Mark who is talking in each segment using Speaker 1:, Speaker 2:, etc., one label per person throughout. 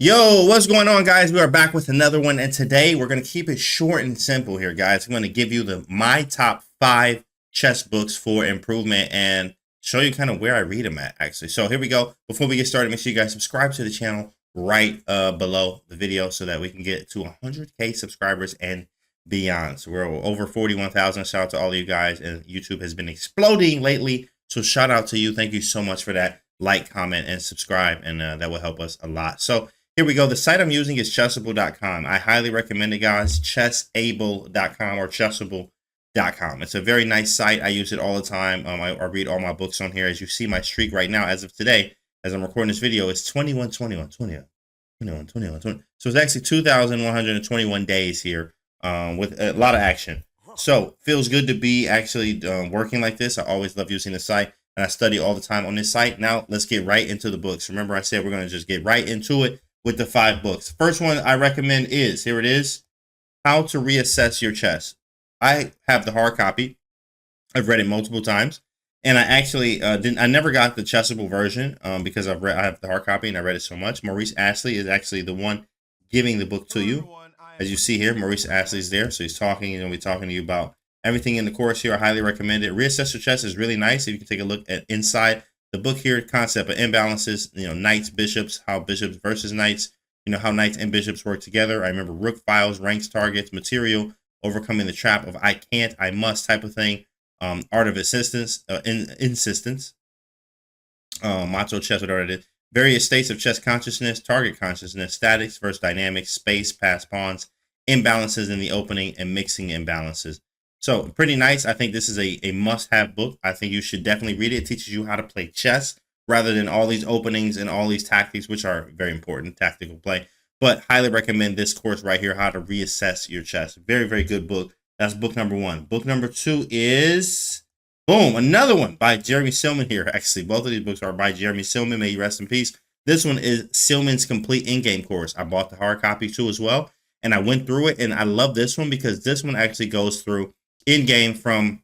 Speaker 1: Yo, what's going on, guys? We are back with another one, and today we're going to keep it short and simple here, guys. I'm going to give you my top 5 chess books for improvement and show you kind of where I read them at, actually. So here we go. Before we get started, make sure you guys subscribe to the channel right below the video so that we can get to 100K subscribers and beyond. So we're over 41,000. Shout out to all of you guys, and YouTube has been exploding lately. So shout out to you. Thank you so much for that. Like, comment, and subscribe, and that will help us a lot. So here we go. The site I'm using is CHESSABLE.com. I highly recommend it, guys. CHESSABLE.com or CHESSABLE.com. It's a very nice site. I use it all the time. I read all my books on here. As you see, my streak right now, as of today, as I'm recording this video, is 21. So it's actually 2,121 days here with a lot of action. So feels good to be actually working like this. I always love using the site, and I study all the time on this site. Now let's get right into the books. Remember, I said we're going to just get right into it with the 5 books. First one I recommend is, here it is, How to Reassess Your Chess. I have the hard copy. I've read it multiple times, and I actually I never got the Chessable version because I have the hard copy and I read it so much. Maurice Ashley is actually the one giving the book to you. As you see here, Maurice Ashley is there, so he's talking, and we'll be talking to you about everything in the course here. I highly recommend it. Reassess Your Chess is really nice. If you can take a look at inside the book here, concept of imbalances, knights, bishops, how bishops versus knights, how knights and bishops work together. I remember rook files, ranks, targets, material, overcoming the trap of I can't, I must type of thing, art of insistence, motto chess, whatever it is, various states of chess consciousness, target consciousness, statics versus dynamics, space, pass pawns, imbalances in the opening, and mixing imbalances. So pretty nice. I think this is a must-have book. I think you should definitely read it. It teaches you how to play chess rather than all these openings and all these tactics, which are very important, tactical play. But highly recommend this course right here, How to Reassess Your Chess. Very, very good book. That's book number 1. Book number 2 is, boom, another one by Jeremy Silman here. Actually, both of these books are by Jeremy Silman. May he rest in peace. This one is Silman's Complete In-Game Course. I bought the hard copy too as well, and I went through it, and I love this one because this one actually goes through in-game from,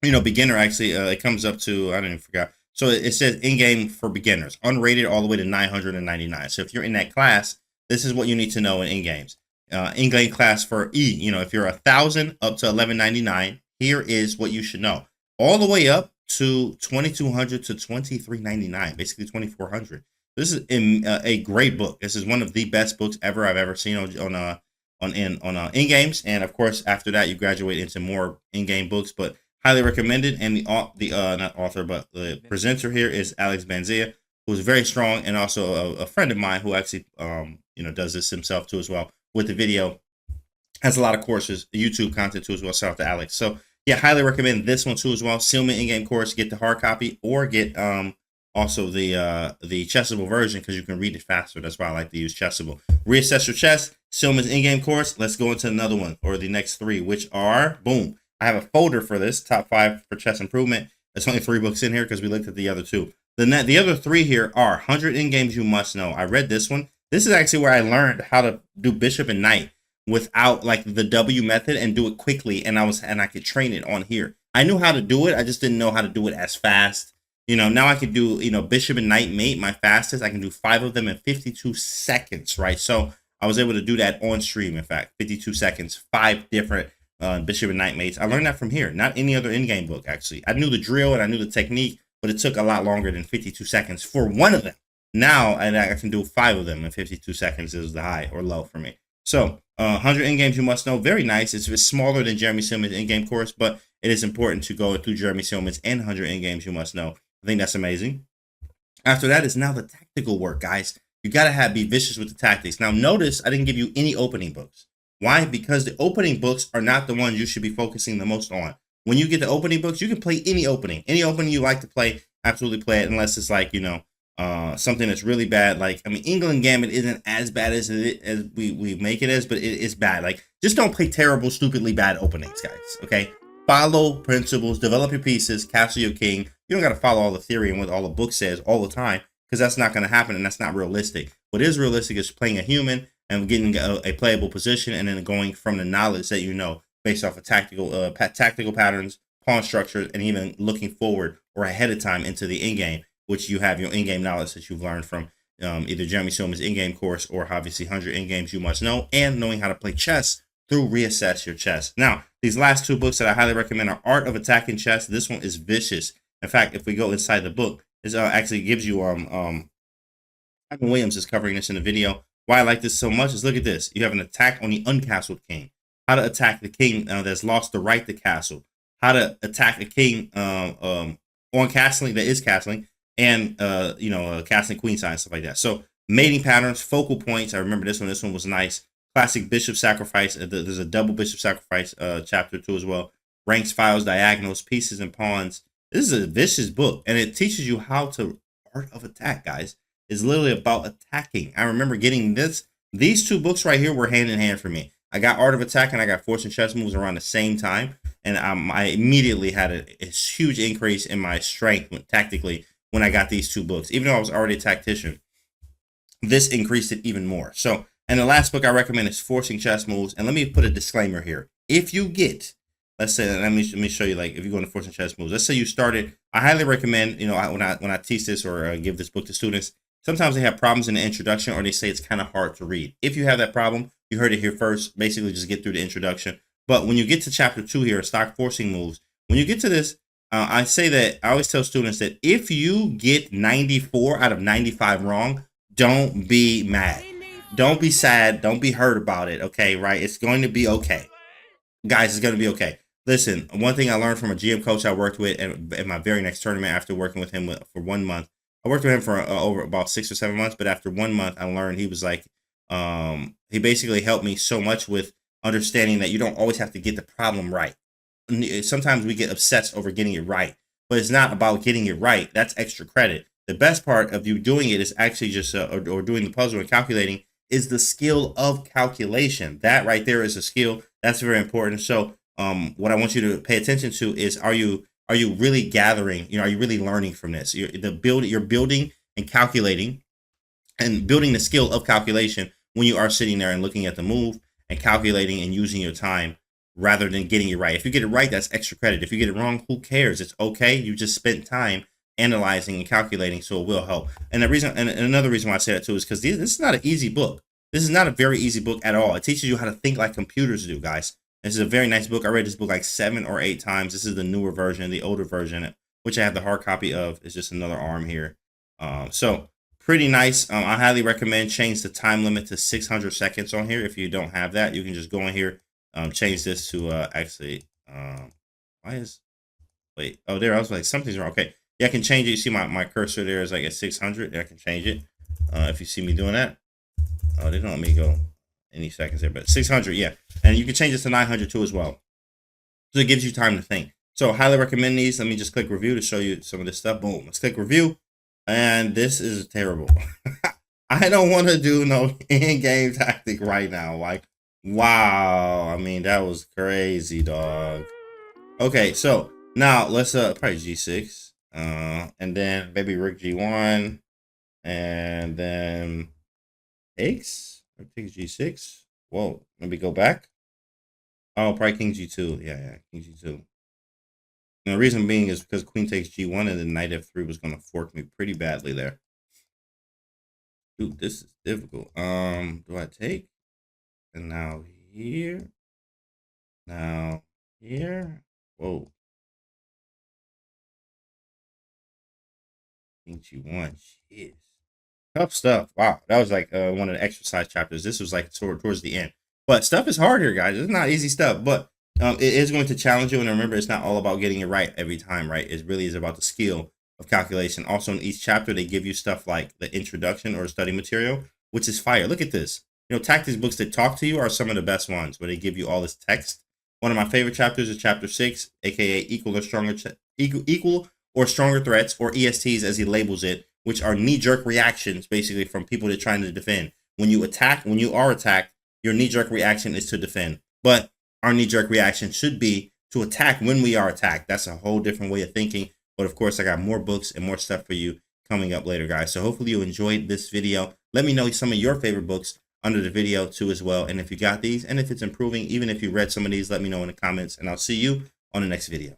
Speaker 1: beginner. Actually, it comes up to, I don't even forgot. So it says in-game for beginners, unrated all the way to 999. So if you're in that class, this is what you need to know in in-games. In-game class for E, if you're 1,000 up to 1199, here is what you should know. All the way up to 2,200 to 2,399, basically 2,400. This is a great book. This is one of the best books ever I've ever seen on in-games, and of course after that you graduate into more in-game books, but highly recommended. And the not author, but the presenter here is Alex Banzia, who's very strong, and also a friend of mine who actually does this himself too as well with the video. Has a lot of courses, YouTube content too as well. Shout out to Alex. So yeah, highly recommend this one too as well. Silman in-game course. Get the hard copy or get also the Chessable version, because you can read it faster. That's why I like to use Chessable. Reassess Your Chess, Silman's in-game course. Let's go into another one, or the next 3, which are, boom, I have a folder for this, top 5 for chess improvement. There's only 3 books in here because we looked at the other 2. The other 3 here are 100 in-games you must know. I read this one. This is actually where I learned how to do bishop and knight without like the W method, and do it quickly, and I could train it on here. I knew how to do it, I just didn't know how to do it as fast. Now I could do, bishop and knight mate, my fastest. I can do 5 of them in 52 seconds, right? So I was able to do that on stream, in fact, 52 seconds, 5 different bishop and knight mates. I learned that from here, not any other in-game book, actually. I knew the drill and I knew the technique, but it took a lot longer than 52 seconds for one of them. Now I can do 5 of them in 52 seconds is the high or low for me. So 100 in-games you must know, very nice. It's smaller than Jeremy Silman's in-game course, but it is important to go through Jeremy Silman's and 100 in-games you must know. I think that's amazing. After that is now the tactical work, guys. You got to be vicious with the tactics. Now, notice I didn't give you any opening books. Why? Because the opening books are not the ones you should be focusing the most on. When you get the opening books, you can play any opening. Any opening you like to play, absolutely play it, unless it's like, something that's really bad. Like, England Gambit isn't as bad as we make it as, but it is bad. Like, just don't play terrible, stupidly bad openings, guys, okay? Follow principles, develop your pieces, castle your king. You don't got to follow all the theory and what all the book says all the time, because that's not going to happen, and that's not realistic. What is realistic is playing a human and getting a playable position, and then going from the knowledge that you know based off of tactical patterns, pawn structures, and even looking forward or ahead of time into the in-game, which you have your in-game knowledge that you've learned from either Jeremy Silverman's in-game course or obviously 100 in-games you must know, and knowing how to play chess through Reassess Your Chess. Now, these last two books that I highly recommend are Art of Attacking Chess. This one is vicious. In fact, if we go inside the book, it actually gives you Ivan Williams is covering this in the video. Why I like this so much is look at this. You have an attack on the uncastled king. How to attack the king that's lost the right to castle. How to attack a king on castling that is castling, and castling queenside and stuff like that. So mating patterns, focal points. I remember this one. This one was nice. Classic bishop sacrifice. There's a double bishop sacrifice chapter 2 as well. Ranks, files, diagonals, pieces, and pawns. This is a vicious book, and it teaches you how to art of attack, guys. It's literally about attacking. I remember getting this. These two books right here were hand in hand for me. I got Art of Attack and I got Fortune Chess Moves around the same time, and I immediately had a huge increase in my strength tactically when I got these two books. Even though I was already a tactician, this increased it even more. So, and the last book I recommend is Forcing Chess Moves. And let me put a disclaimer here. If you get, let's say, let me show you, like, if you go into Forcing Chess Moves, let's say you started, I highly recommend, when I teach this or give this book to students, sometimes they have problems in the introduction or they say it's kind of hard to read. If you have that problem, you heard it here first. Basically, just get through the introduction. But when you get to chapter 2 here, Stock Forcing Moves, when you get to this, I say that I always tell students that if you get 94 out of 95 wrong, don't be mad. Don't be sad. Don't be hurt about it. Okay, right? It's going to be okay. Guys, it's going to be okay. Listen, one thing I learned from a GM coach I worked with in my very next tournament after working with him for 1 month. I worked with him for over about 6 or 7 months, but after 1 month, I learned he was like, he basically helped me so much with understanding that you don't always have to get the problem right. Sometimes we get obsessed over getting it right, but it's not about getting it right. That's extra credit. The best part of you doing it is actually just, or doing the puzzle and calculating, is the skill of calculation. That right there is a skill. That's very important. So what I want you to pay attention to is, are you really gathering, are you really learning from this? You're building and calculating and building the skill of calculation when you are sitting there and looking at the move and calculating and using your time rather than getting it right. If you get it right, that's extra credit. If you get it wrong, who cares? It's okay. You just spent time analyzing and calculating, so it will help. And another reason why I say that too is because this is not an easy book. This is not a very easy book at all. It teaches you how to think like computers do, guys. This is a very nice book. I read this book like 7 or 8 times. This is the newer version. The older version, which I have the hard copy of, is just another arm here. So pretty nice. I highly recommend change the time limit to 600 seconds on here. If you don't have that, you can just go in here, change this to wait, oh, there, I was like, something's wrong. Okay, yeah, I can change it. You see my cursor there is like at 600. I can change it if you see me doing that. Oh, they don't let me go any seconds there, but 600, yeah. And you can change this to 900 too as well. So it gives you time to think. So highly recommend these. Let me just click review to show you some of this stuff. Boom, let's click review. And this is terrible. I don't want to do no in-game tactic right now. Like, wow. I mean, that was crazy, dog. Okay, so now let's probably G6. And then maybe Rook G1. And then takes G6. Whoa, let me go back. Oh, probably King G2. Yeah, King G2. And the reason being is because Queen takes G1 and then Knight F3 was going to fork me pretty badly there. Dude, this is difficult. Do I take? And now here. Now here. Whoa. King G1. Jeez. Tough stuff. Wow, that was like one of the exercise chapters. This was like towards the end. But stuff is hard here, guys. It's not easy stuff, but it is going to challenge you. And remember, it's not all about getting it right every time, right? It really is about the skill of calculation. Also, in each chapter, they give you stuff like the introduction or study material, which is fire. Look at this. Tactics books that talk to you are some of the best ones, where they give you all this text. One of my favorite chapters is chapter 6, aka equal or stronger threats, or ESTs as he labels it, which are knee-jerk reactions, basically, from people that are trying to defend. When you are attacked, your knee-jerk reaction is to defend. But our knee-jerk reaction should be to attack when we are attacked. That's a whole different way of thinking. But of course, I got more books and more stuff for you coming up later, guys. So hopefully you enjoyed this video. Let me know some of your favorite books under the video too as well. And if you got these, and if it's improving, even if you read some of these, let me know in the comments. And I'll see you on the next video.